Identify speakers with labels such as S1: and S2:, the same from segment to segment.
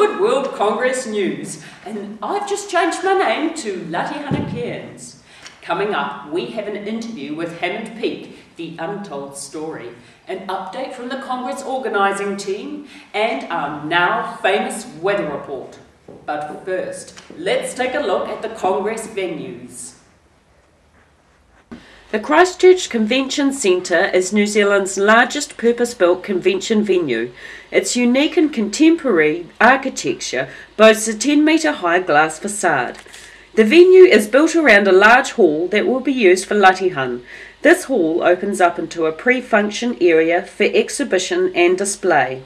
S1: Subud World Congress News, and I've just changed my name to Latihana Cairns. Coming up, we have an interview with Hammond Peak, the untold story, an update from the Congress organising team, and our now famous weather report. But first, let's take a look at the Congress venues. The Christchurch Convention Centre is New Zealand's largest purpose-built convention venue. Its unique and contemporary architecture boasts a 10-metre high glass facade. The venue is built around a large hall that will be used for Latihan. This hall opens up into a pre-function area for exhibition and display.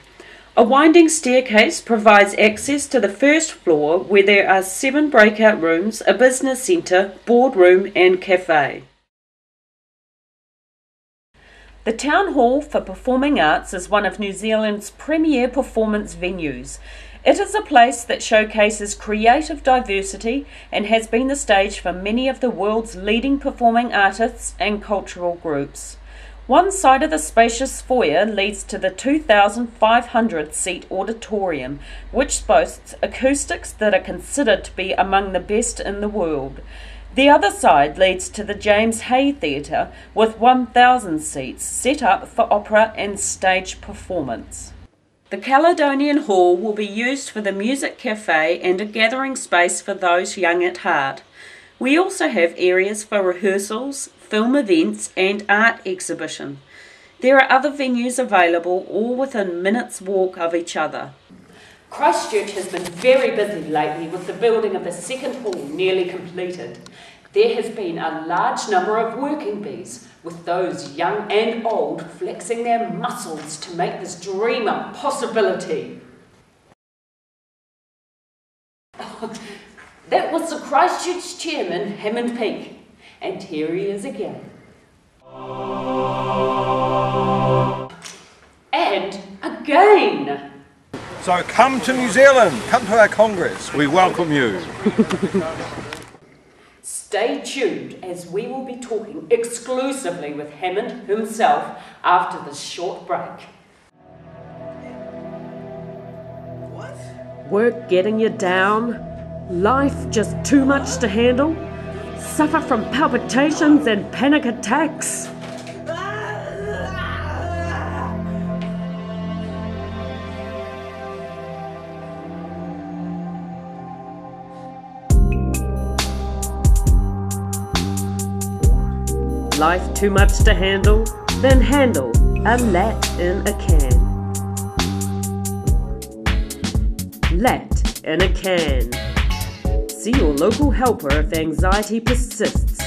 S1: A winding staircase provides access to the first floor where there are 7 breakout rooms, a business centre, boardroom and cafe. The Town Hall for Performing Arts is one of New Zealand's premier performance venues. It is a place that showcases creative diversity and has been the stage for many of the world's leading performing artists and cultural groups. One side of the spacious foyer leads to the 2,500-seat auditorium, which boasts acoustics that are considered to be among the best in the world. The other side leads to the James Hay Theatre with 1,000 seats set up for opera and stage performance. The Caledonian Hall will be used for the music cafe and a gathering space for those young at heart. We also have areas for rehearsals, film events and art exhibition. There are other venues available, all within minutes' walk of each other. Christchurch has been very busy lately with the building of the second hall nearly completed. There has been a large number of working bees, with those young and old flexing their muscles to make this dream a possibility. That was the Christchurch chairman, Hammond Peak, and here he is again. And again!
S2: So come to New Zealand, come to our Congress, we welcome you.
S1: Stay tuned as we will be talking exclusively with Hammond himself after this short break. What? Work getting you down? Life just too much to handle? Suffer from palpitations and panic attacks? Life too much to handle? Then handle a lat in a can. Lat in a can. See your local helper if anxiety persists.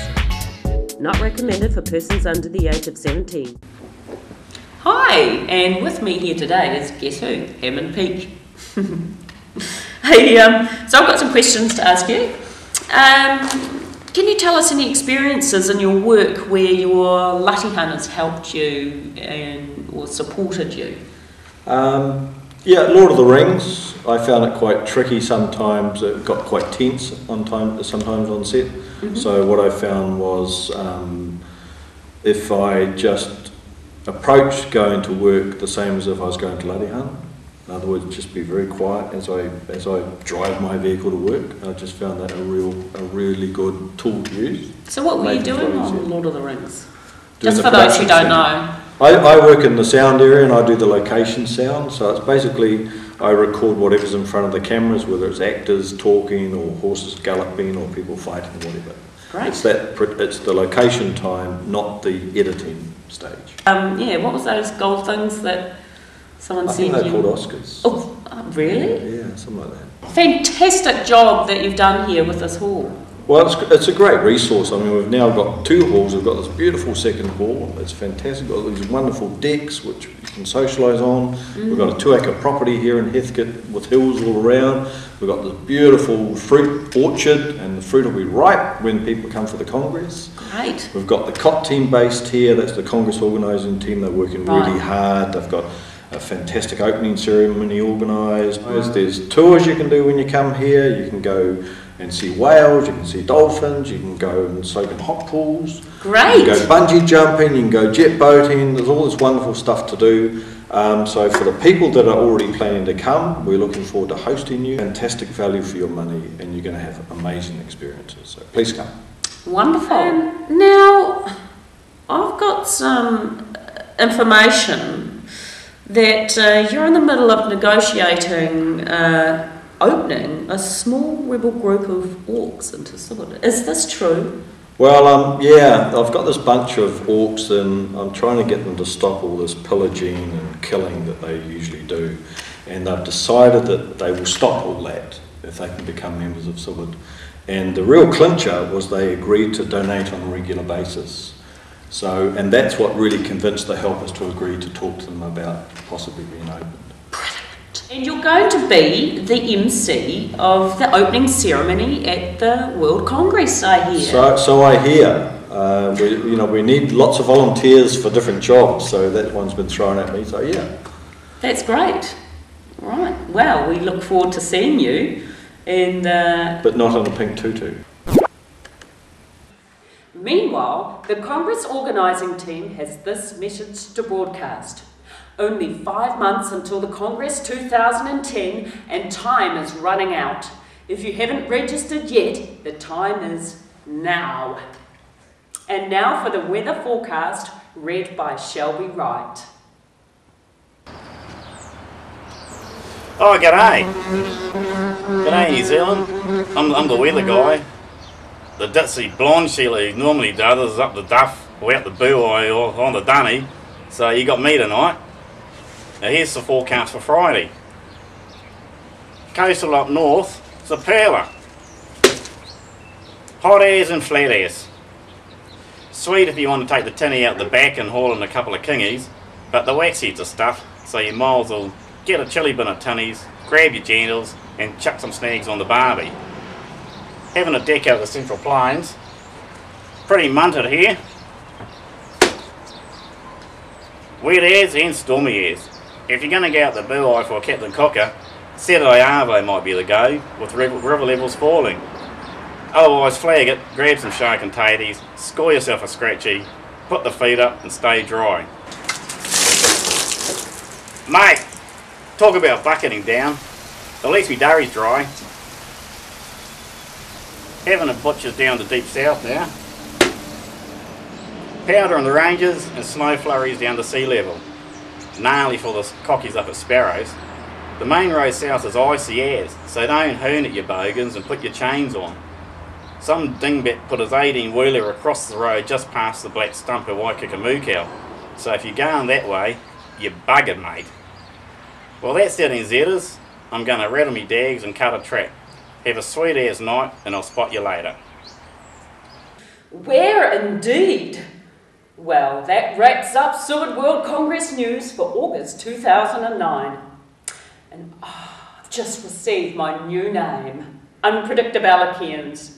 S1: Not recommended for persons under the age of 17. Hi, and with me here today is, guess who? Hammond Peak. Hey, so I've got some questions to ask you. Can you tell us any experiences in your work where your Latihan has helped you or supported you?
S2: Yeah, Lord of the Rings, I found it quite tricky sometimes. It got quite tense sometimes on set. Mm-hmm. So what I found was if I just approached going to work the same as if I was going to Latihan, in other words, just be very quiet as I drive my vehicle to work. I just found that a really good tool to use.
S1: So what were you doing on Lord of the Rings? Just for those who don't know.
S2: I work in the sound area and I do the location sound. So it's basically I record whatever's in front of the cameras, whether it's actors talking or horses galloping or people fighting or whatever.
S1: Great.
S2: It's the location time, not the editing stage.
S1: Yeah, what was those gold things that someone said?
S2: I think they're called Oscars.
S1: Oh, really?
S2: Yeah, something like that.
S1: Fantastic job that you've done here with this hall.
S2: Well, it's a great resource. I mean, we've now got 2 halls. We've got this beautiful second hall. It's fantastic. We've got these wonderful decks which you can socialise on. Mm. We've got a 2-acre property here in Heathcote with hills all around. We've got this beautiful fruit orchard, and the fruit will be ripe when people come for the Congress.
S1: Great.
S2: We've got the COT team based here. That's the Congress organising team. They're working really hard. They've got a fantastic opening ceremony organised. There's tours you can do when you come here. You can go and see whales, you can see dolphins, you can go and soak in hot pools.
S1: Great!
S2: You can go bungee jumping, you can go jet boating, there's all this wonderful stuff to do. So for the people that are already planning to come, we're looking forward to hosting you. Fantastic value for your money, and you're going to have amazing experiences. So please come.
S1: Wonderful. Now, I've got some information that you're in the middle of negotiating opening a small rebel group of orcs into Subud. Is this true?
S2: Well, yeah, I've got this bunch of orcs and I'm trying to get them to stop all this pillaging and killing that they usually do. And they've decided that they will stop all that if they can become members of Subud. And the real clincher was they agreed to donate on a regular basis. So, and that's what really convinced the helpers to agree to talk to them about possibly being opened.
S1: And you're going to be the MC of the opening ceremony at the World Congress, I hear.
S2: So I hear. We need lots of volunteers for different jobs, so that one's been thrown at me, so yeah.
S1: That's great. Right. Well, we look forward to seeing you. But
S2: not on a pink tutu.
S1: Meanwhile, the Congress organising team has this message to broadcast. Only 5 months until the Congress 2010 and time is running out. If you haven't registered yet, the time is now. And now for the weather forecast read by Shelby Wright.
S3: Oh, g'day. G'day, New Zealand. I'm the weather guy. The ditzy blonde Sheila who normally does is up the duff or out the buoy or on the dunny. So you got me tonight. Now here's the forecast for Friday. Coastal up north, it's a perler. Hot airs and flat airs. Sweet if you want to take the tinny out the back and haul in a couple of kingies, but the wax heads are stuffed, so you might as well get a chilli bin of tinnies, grab your jandals and chuck some snags on the barbie. Having a deck out of the Central Plains. Pretty munted here. Wet airs and stormy airs. If you're going to go out the buoy for Captain Cocker, Saturday Arvo might be the go, with river levels falling. Otherwise, flag it, grab some shark and taties, score yourself a scratchy, put the feet up and stay dry. Mate, talk about bucketing down. At least me durry's dry. Having a butcher's down the deep south now. Powder on the ranges and snow flurries down to sea level. Gnarly for the cockies up at Sparrows. The main road south is icy as, so don't hoon at your bogans and put your chains on. Some dingbat put his 18-wheeler across the road just past the black stump of Waikakamukau, so if you're going that way, you're buggered, mate. Well, that's it, NZers. I'm going to rattle me dags and cut a track. Have a sweet ass night, and I'll spot you later.
S1: Where indeed? Well, that wraps up Subud World Congress news for August 2009. And I've just received my new name, Unpredictabilicians.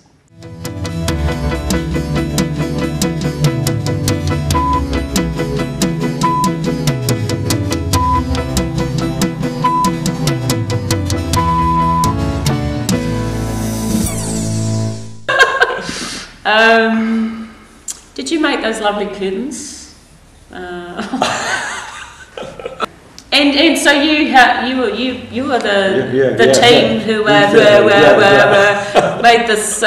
S1: Did you make those lovely curtains? And so you were the team who made this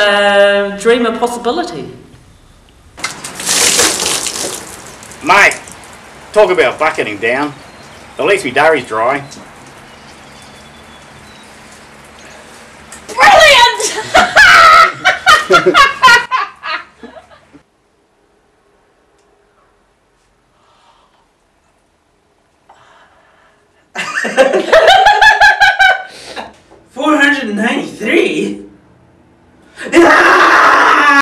S1: dream a possibility.
S3: Mate, talk about bucketing down. At least me durry's dry.
S1: Brilliant!
S4: $493?